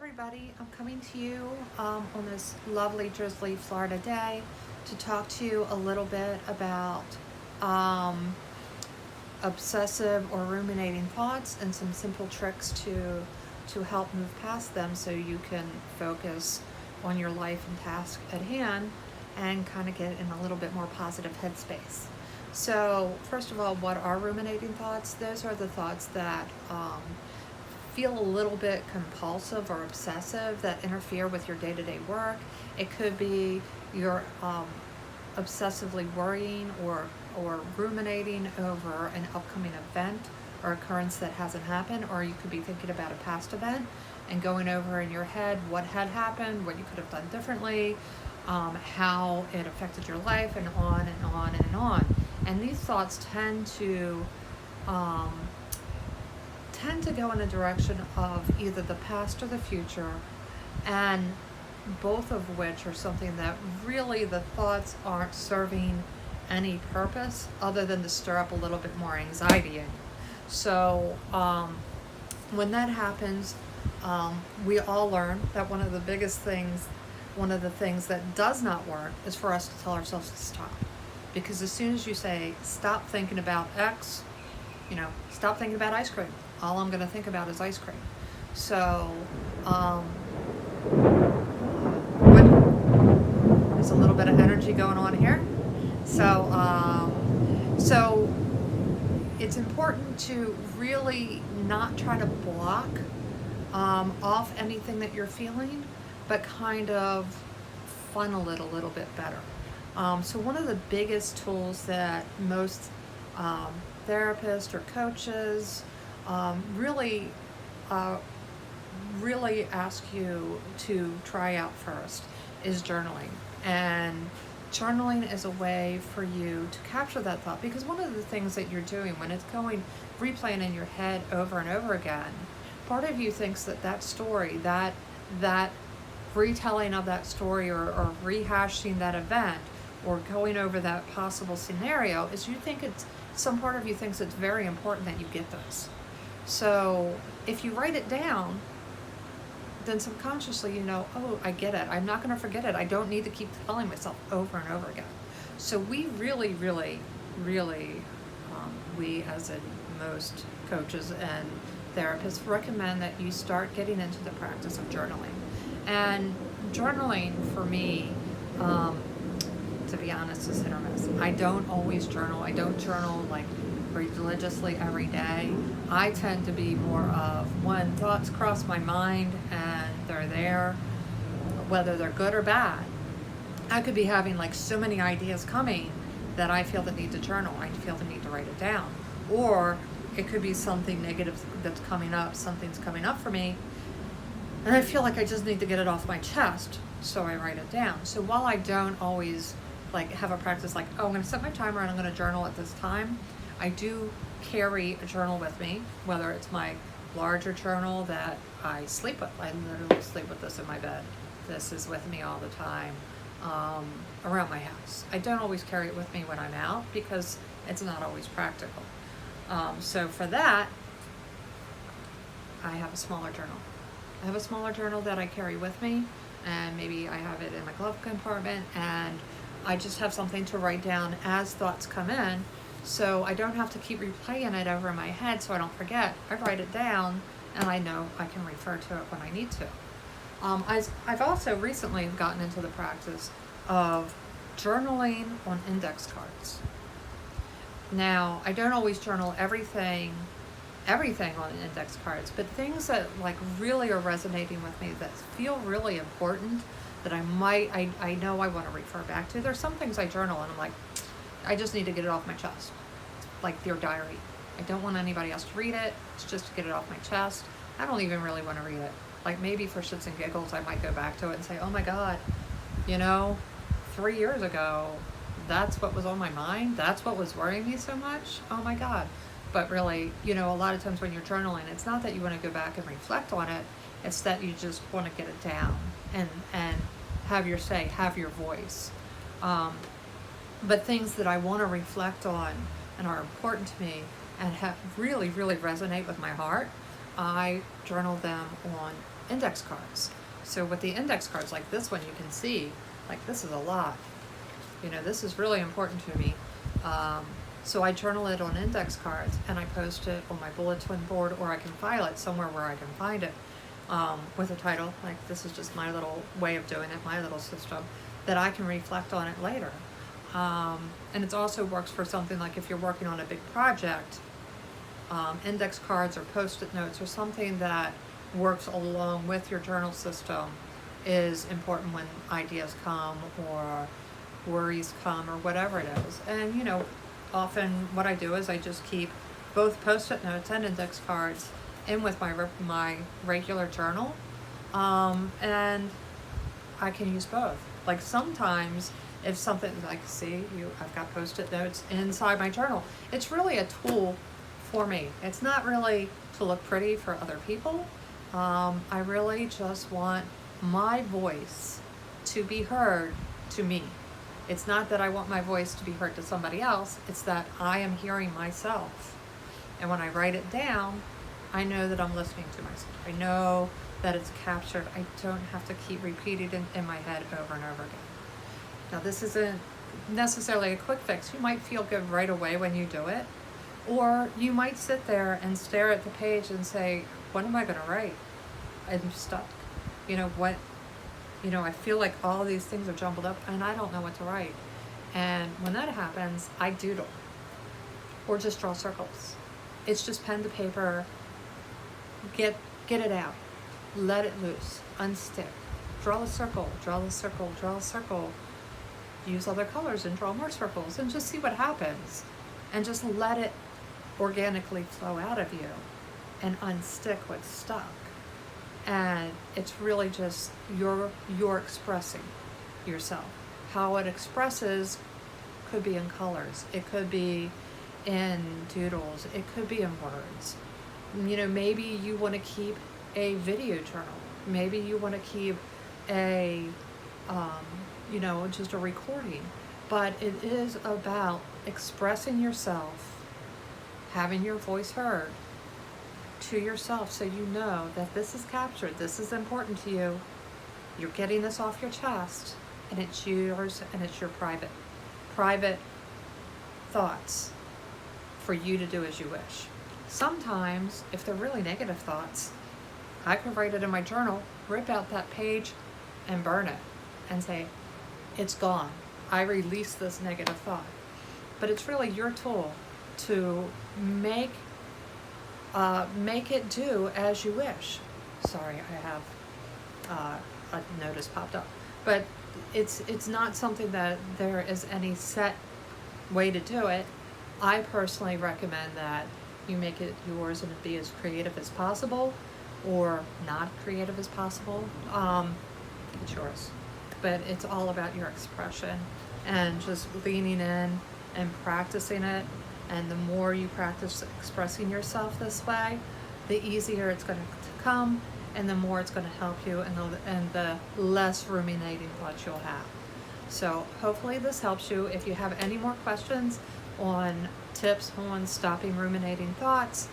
everybody. I'm coming to you on this lovely drizzly Florida day to talk to you a little bit about obsessive or ruminating thoughts and some simple tricks to help move past them so you can focus on your life and task at hand and kind of get in a little bit more positive headspace. So first of all, what are ruminating thoughts? Those are the thoughts that feel a little bit compulsive or obsessive, that interfere with your day-to-day work. It could be you're obsessively worrying or ruminating over an upcoming event or occurrence that hasn't happened, or you could be thinking about a past event and going over in your head what had happened, what you could have done differently, how it affected your life, and on and on and on. And these thoughts tend to go in a direction of either the past or the future, and both of which are something that really the thoughts aren't serving any purpose other than to stir up a little bit more anxiety in you. So when that happens, we all learn that one of the things that does not work is for us to tell ourselves to stop. Because as soon as you say, stop thinking about X, stop thinking about ice cream. All I'm going to think about is ice cream. So, there's a little bit of energy going on here. So it's important to really not try to block off anything that you're feeling, but kind of funnel it a little bit better. So one of the biggest tools that most therapists or coaches really ask you to try out first is journaling. And journaling is a way for you to capture that thought, because one of the things that you're doing when it's replaying in your head over and over again, part of you thinks that story, that retelling of that story or rehashing that event or going over that possible scenario, is some part of you thinks it's very important that you get this. So if you write it down, then subconsciously oh, I get it. I'm not going to forget it. I don't need to keep telling myself over and over again. So we really, we as in most coaches and therapists recommend that you start getting into the practice of journaling. And journaling for me, to be honest, is hit or miss. I don't always journal. I don't journal like religiously every day. I tend to be more of when thoughts cross my mind and they're there, whether they're good or bad. I could be having like so many ideas coming that I feel the need to journal. I feel the need to write it down. Or it could be something negative that's coming up, something's coming up for me, and I feel like I just need to get it off my chest, so I write it down. So while I don't always have a practice I'm going to set my timer and I'm going to journal at this time, I do carry a journal with me, whether it's my larger journal that I sleep with. I literally sleep with this in my bed. This is with me all the time around my house. I don't always carry it with me when I'm out because it's not always practical. So for that, I have a smaller journal. I have a smaller journal that I carry with me, and maybe I have it in my glove compartment, and I just have something to write down as thoughts come in, so I don't have to keep replaying it over in my head so I don't forget. I write it down, and I know I can refer to it when I need to. I've also recently gotten into the practice of journaling on index cards. Now, I don't always journal everything on index cards, but things that really are resonating with me, that feel really important, that I know I want to refer back to. There's some things I journal and I'm like, I just need to get it off my chest. Like your diary. I don't want anybody else to read it. It's just to get it off my chest. I don't even really want to read it. Maybe for shits and giggles, I might go back to it and say, oh my God, 3 years ago, that's what was on my mind. That's what was worrying me so much. Oh my God. But really, a lot of times when you're journaling, it's not that you want to go back and reflect on it. It's that you just want to get it down and have your voice. But things that I want to reflect on and are important to me and have really resonate with my heart, I journal them on index cards. So with the index cards, like this one, you can see, like this is a lot. You know, this is really important to me. So I journal it on index cards and I post it on my bulletin board, or I can file it somewhere where I can find it with a title. Like this is just my little way of doing it, my little system, that I can reflect on it later. And it also works for something like if you're working on a big project, index cards or post-it notes or something that works along with your journal system is important when ideas come or worries come or whatever it is. And you know, often what I do is I just keep both post-it notes and index cards in with my regular journal, and I can use both. Like sometimes if something, like see, I've got post-it notes inside my journal. It's really a tool for me. It's not really to look pretty for other people. I really just want my voice to be heard to me. It's not that I want my voice to be heard to somebody else, it's that I am hearing myself. And when I write it down, I know that I'm listening to myself. I know that it's captured. I don't have to keep repeating it in my head over and over again. Now this isn't necessarily a quick fix. You might feel good right away when you do it, or you might sit there and stare at the page and say, what am I gonna write? I'm stuck. You know what? You know, I feel like all these things are jumbled up and I don't know what to write. And when that happens, I doodle or just draw circles. It's just pen to paper, get it out, let it loose, unstick, draw a circle, draw a circle, draw a circle, use other colors and draw more circles and just see what happens. And just let it organically flow out of you and unstick what's stuck. And it's really just you're expressing yourself. How it expresses could be in colors, it could be in doodles, it could be in words. You know, maybe you want to keep a video journal, maybe you want to keep a you know, just a recording, but it is about expressing yourself, having your voice heard to yourself, so you know that this is captured, this is important to you, you're getting this off your chest, and it's yours, and it's your private thoughts for you to do as you wish. Sometimes, if they're really negative thoughts, I could write it in my journal, rip out that page, and burn it, and say, it's gone. I release this negative thought. But it's really your tool to make it do as you wish. Sorry, I have a notice popped up. But it's not something that there is any set way to do it. I personally recommend that you make it yours and be as creative as possible, or not creative as possible. It's yours. But it's all about your expression and just leaning in and practicing it. And the more you practice expressing yourself this way, the easier it's going to come, and the more it's going to help you, and the less ruminating thoughts you'll have. So hopefully this helps you. If you have any more questions on tips on stopping ruminating thoughts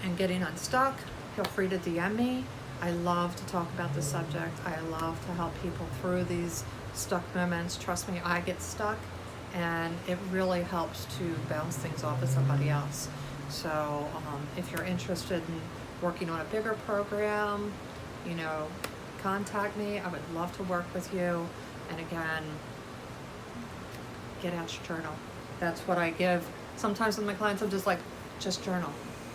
and getting unstuck, feel free to DM me. I love to talk about the subject. I love to help people through these stuck moments. Trust me, I get stuck, and it really helps to bounce things off of somebody else. So if you're interested in working on a bigger program, you know, contact me. I would love to work with you. And again, get out your journal. That's what I give. Sometimes with my clients, I'm just like, just journal.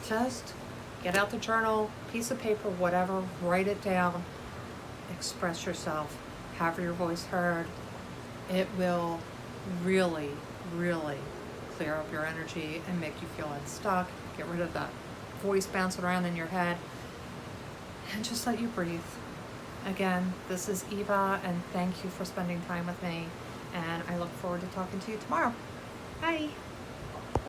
Just get out the journal, piece of paper, whatever, write it down, express yourself, have your voice heard. It will really, really clear up your energy and make you feel unstuck. Get rid of that voice bouncing around in your head and just let you breathe. Again, this is Eva, and thank you for spending time with me, and I look forward to talking to you tomorrow. Bye.